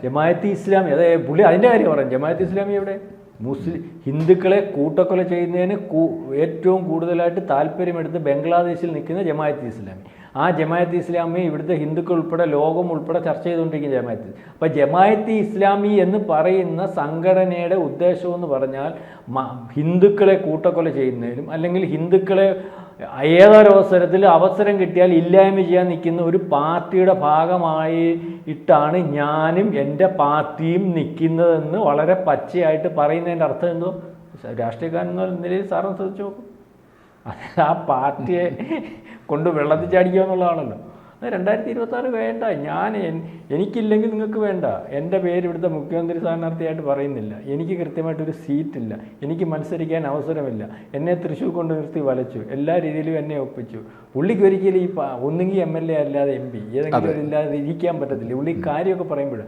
ജമാഅത്തെ ഇസ്ലാമി അതെ പുള്ളി അതിൻ്റെ കാര്യം പറയാം. ജമാഅത്തെ ഇസ്ലാമി എവിടെ? ഹിന്ദുക്കളെ കൂട്ടക്കൊല ചെയ്യുന്നതിന് ഏറ്റവും കൂടുതലായിട്ട് താല്പര്യമെടുത്ത് ബംഗ്ലാദേശിൽ നിൽക്കുന്ന ജമാഅത്തെ ഇസ്ലാമി. ആ ജമാഅത്തെ ഇസ്ലാമി ഇവിടുത്തെ ഹിന്ദുക്കൾ ഉൾപ്പെടെ ലോകം ഉൾപ്പെടെ ചർച്ച ചെയ്തുകൊണ്ടിരിക്കുന്ന ജമാഅത്ത്. അപ്പോൾ ജമാഅത്തെ ഇസ്ലാമി എന്ന് പറയുന്ന സംഘടനയുടെ ഉദ്ദേശം എന്ന് പറഞ്ഞാൽ ഹിന്ദുക്കളെ കൂട്ടക്കൊല ചെയ്യുന്നതിനും അല്ലെങ്കിൽ ഹിന്ദുക്കളെ ഏതൊരവസരത്തിൽ അവസരം കിട്ടിയാൽ ഇല്ലായ്മ ചെയ്യാൻ നിൽക്കുന്ന ഒരു പാർട്ടിയുടെ ഭാഗമായിട്ടാണ് ഞാനും എൻ്റെ പാർട്ടിയും നിൽക്കുന്നതെന്ന് വളരെ പച്ചയായിട്ട് പറയുന്നതിൻ്റെ അർത്ഥം എന്തോ? രാഷ്ട്രീയക്കാരൻ എന്ന നിലയിൽ സാറിന് ശ്രദ്ധിച്ചു നോക്കും. ആ പാർട്ടിയെ കൊണ്ട് വെള്ളത്തിൽ ചാടിക്കുക എന്നുള്ളതാണല്ലോ. 2026 വേണ്ട, എനിക്കില്ലെങ്കിൽ നിങ്ങൾക്ക് വേണ്ട. എൻ്റെ പേര് ഇവിടുത്തെ മുഖ്യമന്ത്രി സ്ഥാനാർത്ഥിയായിട്ട് പറയുന്നില്ല. എനിക്ക് കൃത്യമായിട്ടൊരു സീറ്റില്ല, എനിക്ക് മത്സരിക്കാൻ അവസരമില്ല. എന്നെ തൃശ്ശൂർ കൊണ്ട് നിർത്തി വലച്ചു, എല്ലാ രീതിയിലും എന്നെ ഒപ്പിച്ചു. പുള്ളിക്ക് ഒരിക്കലും ഒന്നുകിൽ MLA അല്ലാതെ MP ഏതെങ്കിലും ഇല്ലാതെ ഇരിക്കാൻ പറ്റത്തില്ല. പുള്ളി കാര്യമൊക്കെ പറയുമ്പോൾ